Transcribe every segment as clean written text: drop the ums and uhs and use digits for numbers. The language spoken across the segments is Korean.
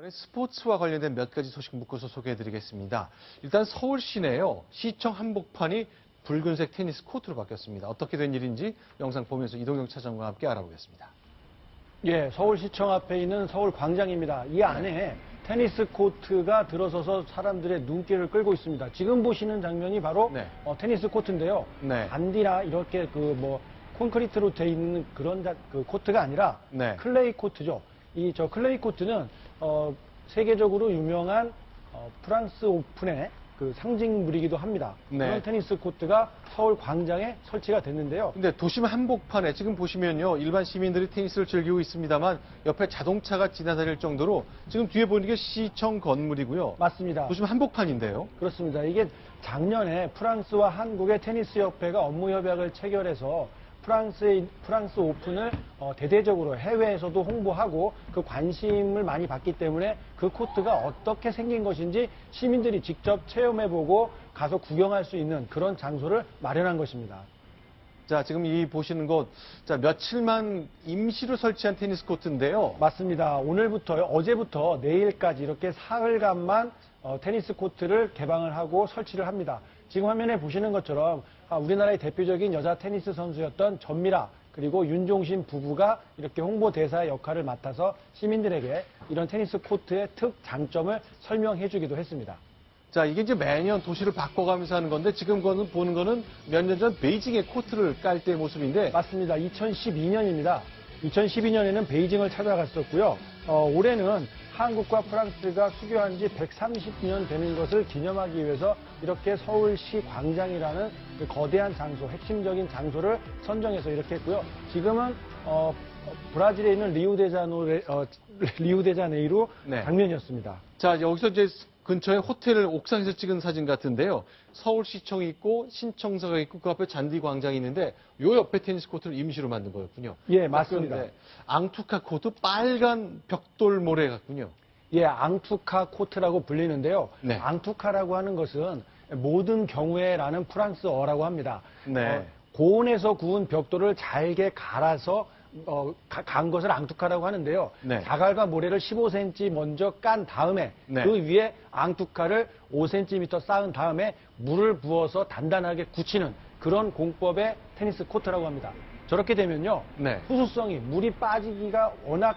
이번에 스포츠와 관련된 몇 가지 소식 묶어서 소개해드리겠습니다. 일단 서울 시내요. 시청 한복판이 붉은색 테니스 코트로 바뀌었습니다. 어떻게 된 일인지 영상 보면서 이동영 차장과 함께 알아보겠습니다. 예, 서울시청 앞에 있는 서울광장입니다. 이 안에 테니스 코트가 들어서서 사람들의 눈길을 끌고 있습니다. 지금 보시는 장면이 바로 테니스 코트인데요. 반디나 이렇게 콘크리트로 돼 있는 그런 그 코트가 아니라 클레이 코트죠. 저 클레이 코트는 세계적으로 유명한 프랑스 오픈의 그 상징물이기도 합니다. 그런 테니스 코트가 서울 광장에 설치가 됐는데요. 근데 도심 한복판에 지금 보시면요, 일반 시민들이 테니스를 즐기고 있습니다만 옆에 자동차가 지나다닐 정도로 지금 뒤에 보이는 게 시청 건물이고요. 맞습니다. 도심 한복판인데요. 그렇습니다. 이게 작년에 프랑스와 한국의 테니스 협회가 업무 협약을 체결해서 프랑스 오픈을 대대적으로 해외에서도 홍보하고 그 관심을 많이 받기 때문에 그 코트가 어떻게 생긴 것인지 시민들이 직접 체험해보고 가서 구경할 수 있는 그런 장소를 마련한 것입니다. 자, 지금 이 보시는 곳, 며칠만 임시로 설치한 테니스 코트인데요. 맞습니다. 어제부터 내일까지 이렇게 사흘간만 테니스 코트를 개방을 하고 설치를 합니다. 지금 화면에 보시는 것처럼 우리나라의 대표적인 여자 테니스 선수였던 전미라 그리고 윤종신 부부가 이렇게 홍보대사의 역할을 맡아서 시민들에게 이런 테니스 코트의 특장점을 설명해 주기도 했습니다. 자, 이게 이제 매년 도시를 바꿔가면서 하는 건데 지금 보는 거는 몇 년 전 베이징의 코트를 깔 때의 모습인데. 맞습니다. 2012년입니다. 2012년에는 베이징을 찾아갔었고요. 올해는 한국과 프랑스가 수교한 지 130년 되는 것을 기념하기 위해서 이렇게 서울시 광장이라는 거대한 장소, 핵심적인 장소를 선정해서 이렇게 했고요. 지금은 브라질에 있는 리우데자네이루 장면이었습니다. 자, 여기서 이제 근처에 호텔 옥상에서 찍은 사진 같은데요. 서울시청이 있고 신청사가 있고 그 앞에 잔디광장이 있는데 요 옆에 테니스 코트를 임시로 만든 거였군요. 예, 맞습니다. 앙투카 코트 빨간 벽돌 모래 같군요. 예, 앙투카 코트라고 불리는데요. 앙투카라고 하는 것은 모든 경우에라는 프랑스어라고 합니다. 고온에서 구운 벽돌을 잘게 갈아서 간 것을 앙투카라고 하는데요. 자갈과 모래를 15cm 먼저 깐 다음에 그 위에 앙투카를 5cm 쌓은 다음에 물을 부어서 단단하게 굳히는 그런 공법의 테니스 코트라고 합니다. 저렇게 되면요. 후수성이 물이 빠지기가 워낙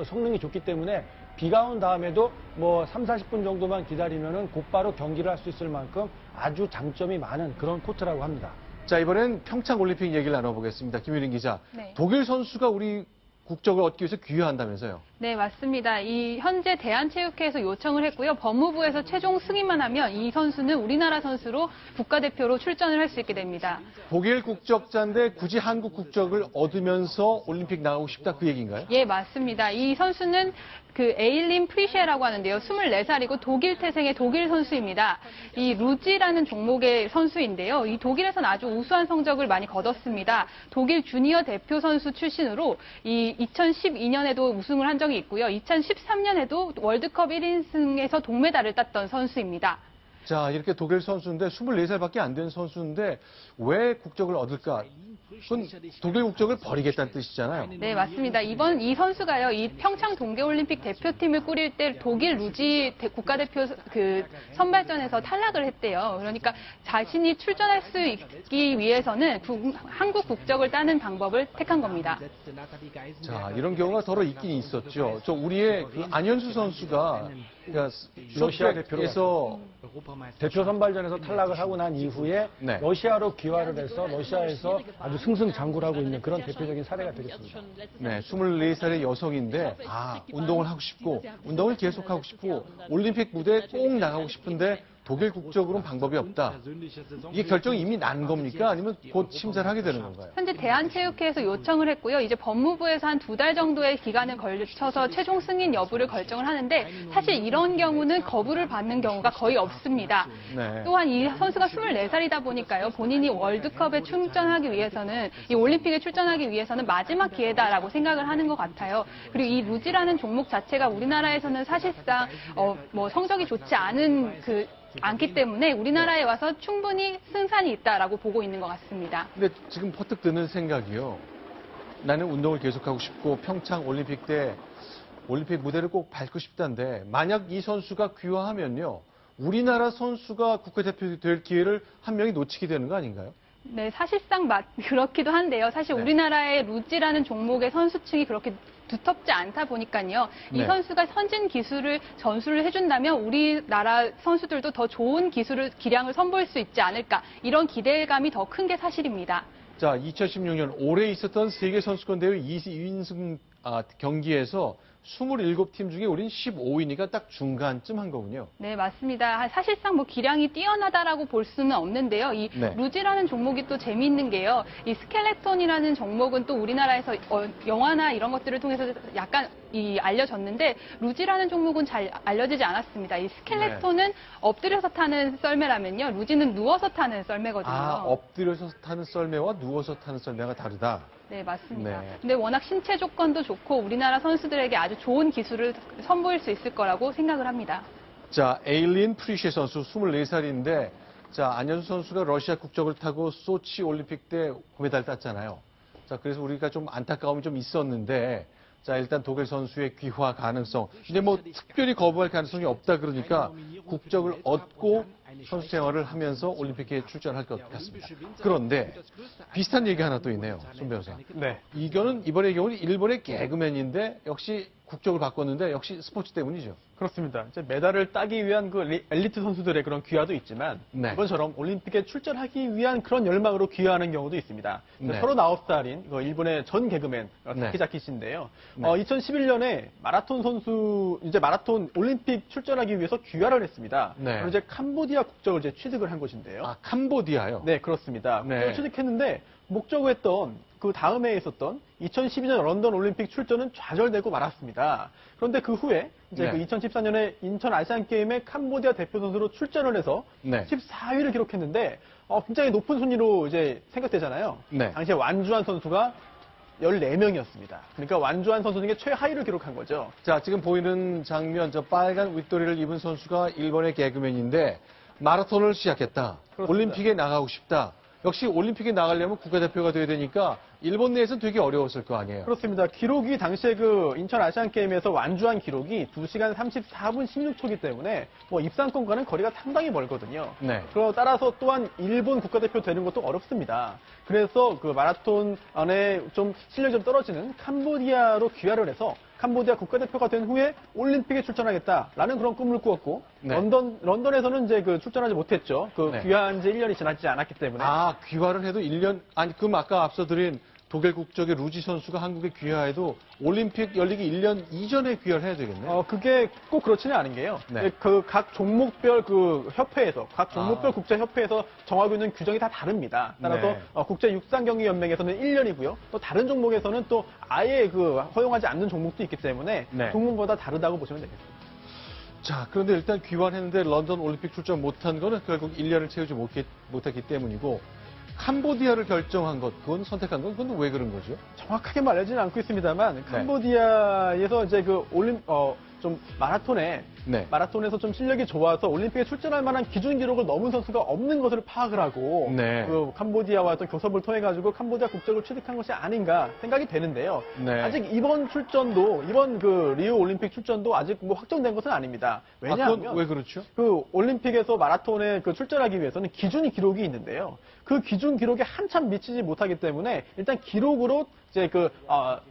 성능이 좋기 때문에 비가 온 다음에도 3, 40분 정도만 기다리면은 곧바로 경기를 할 수 있을 만큼 아주 장점이 많은 그런 코트라고 합니다. 자, 이번엔 평창 올림픽 얘기를 나눠보겠습니다. 김유린 기자. 독일 선수가 우리 국적을 얻기 위해서 귀화한다면서요? 네, 맞습니다. 현재 대한체육회에서 요청을 했고요. 법무부에서 최종 승인만 하면 이 선수는 우리나라 선수로 국가대표로 출전을 할 수 있게 됩니다. 독일 국적자인데 굳이 한국 국적을 얻으면서 올림픽 나가고 싶다 그 얘기인가요? 예, 맞습니다. 이 선수는 에일린 프리셰라고 하는데요. 24살이고 독일 태생의 독일 선수입니다. 이 루지라는 종목의 선수인데요. 이 독일에서는 아주 우수한 성적을 많이 거뒀습니다. 독일 주니어 대표 선수 출신으로 2012년에도 우승을 한 적이 있고요. 2013년에도 월드컵 1인승에서 동메달을 땄던 선수입니다. 자, 이렇게 독일 선수인데 24살밖에 안 된 선수인데 왜 국적을 얻을까? 그건 독일 국적을 버리겠다는 뜻이잖아요. 네, 맞습니다. 이 선수가요, 이 평창 동계올림픽 대표팀을 꾸릴 때 독일 루지 국가대표 선발전에서 탈락을 했대요. 그러니까 자신이 출전할 수 있기 위해서는 한국 국적을 따는 방법을 택한 겁니다. 자, 이런 경우가 더러 있긴 있었죠. 우리의 안현수 선수가 러시아 대표로 대표 선발전에서 탈락을 하고 난 이후에 러시아로 귀화를 해서 러시아에서 아주 승승장구를 하고 있는 그런 대표적인 사례가 되겠습니다. 네, 24살의 여성인데 운동을 하고 싶고 운동을 계속하고 싶고 올림픽 무대에 꼭 나가고 싶은데 독일 국적으로는 방법이 없다. 이게 결정이 이미 난 겁니까? 아니면 곧 심사를 하게 되는 건가요? 현재 대한체육회에서 요청을 했고요. 이제 법무부에서 한 2달 정도의 기간을 걸쳐서 최종 승인 여부를 결정을 하는데 사실 이런 경우는 거부를 받는 경우가 거의 없습니다. 또한 이 선수가 24살이다 보니까요. 본인이 월드컵에 출전하기 위해서는 이 올림픽에 출전하기 위해서는 마지막 기회다라고 생각을 하는 것 같아요. 그리고 이 루지라는 종목 자체가 우리나라에서는 사실상 성적이 좋지 않기 때문에 우리나라에 와서 충분히 승산이 있다라고 보고 있는 것 같습니다. 근데 지금 퍼뜩 드는 생각이요. 나는 운동을 계속하고 싶고 평창 올림픽 때 올림픽 무대를 꼭 밟고 싶다는데 만약 이 선수가 귀화하면요. 우리나라 선수가 국가대표 될 기회를 한 명이 놓치게 되는 거 아닌가요? 네, 사실상 그렇기도 한데요. 사실 네. 우리나라의 루지라는 종목의 선수층이 그렇게 두텁지 않다 보니까요. 이 네. 선수가 선진 기술을 전수를 해준다면 우리나라 선수들도 더 좋은 기량을 선보일 수 있지 않을까. 이런 기대감이 더 큰 게 사실입니다. 자, 2016년 올해 있었던 세계선수권대회 2인승 경기에서 27팀 중에 우린 15위니까 딱 중간쯤 한 거군요. 네, 맞습니다. 사실상 기량이 뛰어나다라고 볼 수는 없는데요. 이 네. 루지라는 종목이 또 재미있는 게요. 이 스켈레톤이라는 종목은 또 우리나라에서 영화나 이런 것들을 통해서 약간 알려졌는데 루지라는 종목은 잘 알려지지 않았습니다. 이 스켈레톤은 엎드려서 타는 썰매라면요. 루지는 누워서 타는 썰매거든요. 엎드려서 타는 썰매와 누워서 타는 썰매가 다르다. 네, 맞습니다. 네. 근데 워낙 신체 조건도 좋고 우리나라 선수들에게 아주 좋은 기술을 선보일 수 있을 거라고 생각을 합니다. 자, 에일린 프리쉐 선수 24살인데 자, 안현수 선수가 러시아 국적을 타고 소치 올림픽 때 금메달 땄잖아요. 자, 그래서 우리가 좀 안타까움이 좀 있었는데 자, 일단 독일 선수의 귀화 가능성. 근데 특별히 거부할 가능성이 없다 그러니까 국적을 얻고 선수 생활을 하면서 올림픽에 출전할 것 같습니다. 그런데 비슷한 얘기 하나 또 있네요. 손 변호사. 네. 이번의 경우는 일본의 개그맨인데 역시 국적을 바꿨는데 역시 스포츠 때문이죠. 그렇습니다. 이제 메달을 따기 위한 그 엘리트 선수들의 그런 귀화도 있지만 네. 이번처럼 올림픽에 출전하기 위한 그런 열망으로 귀화하는 경우도 있습니다. 네. 39살인 일본의 전 개그맨 네. 타키자키 씨인데요. 네. 2011년에 마라톤 선수 이제 마라톤 올림픽 출전하기 위해서 귀화를 했습니다. 네. 그리고 이제 캄보디아 국적을 이제 취득을 한 것인데요. 아, 캄보디아요? 네, 그렇습니다. 네. 국적을 취득했는데 목적했던 그 다음 해에 있었던 2012년 런던 올림픽 출전은 좌절되고 말았습니다. 그런데 그 후에 이제 네. 그 2014년에 인천 아시안 게임에 캄보디아 대표 선수로 출전을 해서 네. 14위를 기록했는데 굉장히 높은 순위로 이제 생각되잖아요. 네. 당시에 완주한 선수가 14명이었습니다. 그러니까 완주한 선수 중에 최하위를 기록한 거죠. 자, 지금 보이는 장면, 저 빨간 윗도리를 입은 선수가 일본의 개그맨인데 마라톤을 시작했다. 그렇습니다. 올림픽에 나가고 싶다. 역시 올림픽에 나가려면 국가대표가 돼야 되니까 일본 내에서는 되게 어려웠을 거 아니에요. 그렇습니다. 기록이 당시에 그 인천 아시안게임에서 완주한 기록이 2시간 34분 16초이기 때문에 입상권과는 거리가 상당히 멀거든요. 네. 따라서 또한 일본 국가대표 되는 것도 어렵습니다. 그래서 그 마라톤 안에 좀 실력이 좀 떨어지는 캄보디아로 귀화를 해서 캄보디아 국가대표가 된 후에 올림픽에 출전하겠다라는 그런 꿈을 꾸었고 네. 런던에서는 이제 그 출전하지 못했죠. 네. 귀화한 지 1년이 지나지 않았기 때문에. 아, 귀화를 해도 1년, 아니, 그럼 아까 앞서 드린 독일 국적의 루지 선수가 한국에 귀화해도 올림픽 열리기 1년 이전에 귀화를 해야 되겠네요. 그게 꼭 그렇지는 않은 게요. 네. 그 각 종목별 그 협회에서, 각 종목별 국제협회에서 정하고 있는 규정이 다 다릅니다. 따라서 네. 국제육상경기연맹에서는 1년이고요. 또 다른 종목에서는 또 아예 그 허용하지 않는 종목도 있기 때문에 네. 종목마다 다르다고 보시면 되겠습니다. 자, 그런데 일단 귀환했는데 런던 올림픽 출전 못한 거는 결국 1년을 채우지 못했기 때문이고 캄보디아를 결정한 것, 그건 선택한 건 그건 왜 그런 거죠? 정확하게 말하지는 않고 있습니다만 네. 캄보디아에서 이제 그 좀 마라톤에서 좀 실력이 좋아서 올림픽에 출전할 만한 기준 기록을 넘은 선수가 없는 것을 파악을 하고 네. 그 캄보디아와 어떤 교섭을 통해 가지고 캄보디아 국적을 취득한 것이 아닌가 생각이 되는데요. 네. 아직 이번 그 리우 올림픽 출전도 아직 확정된 것은 아닙니다. 왜냐하면 그건 왜 그렇죠? 그 올림픽에서 마라톤에 그 출전하기 위해서는 기준 기록이 있는데요. 그 기준 기록에 한참 미치지 못하기 때문에 일단 기록으로 이제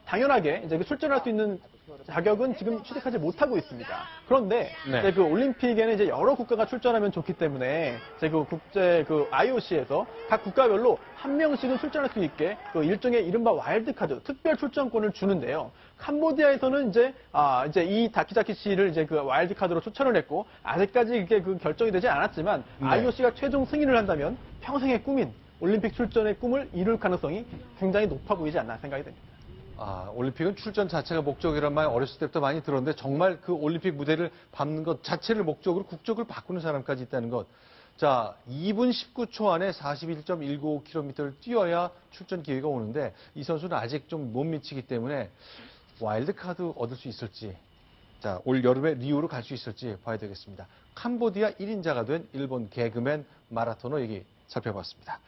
당연하게 이제 출전할 수 있는 자격은 지금 취득하지 못하고 있습니다. 그런데 네. 이제 그 올림픽에는 이제 여러 국가가 출전하면 좋기 때문에 이제 그 국제 그 IOC에서 각 국가별로 한 명씩은 출전할 수 있게 그 일종의 이른바 와일드카드 특별 출전권을 주는데요. 캄보디아에서는 이제 이 다키자키 씨를 이제 그 와일드카드로 추천을 했고 아직까지 이게 그 결정이 되지 않았지만 네. IOC가 최종 승인을 한다면 평생의 꿈인 올림픽 출전의 꿈을 이룰 가능성이 굉장히 높아 보이지 않나 생각이 됩니다. 올림픽은 출전 자체가 목적이란 말 어렸을 때부터 많이 들었는데 정말 그 올림픽 무대를 밟는 것 자체를 목적으로 국적을 바꾸는 사람까지 있다는 것. 자, 2분 19초 안에 41.195km를 뛰어야 출전 기회가 오는데 이 선수는 아직 좀 못 미치기 때문에 와일드카드 얻을 수 있을지, 자, 올 여름에 리우로 갈 수 있을지 봐야 되겠습니다. 캄보디아 1인자가 된 일본 개그맨 마라토너 얘기 살펴봤습니다.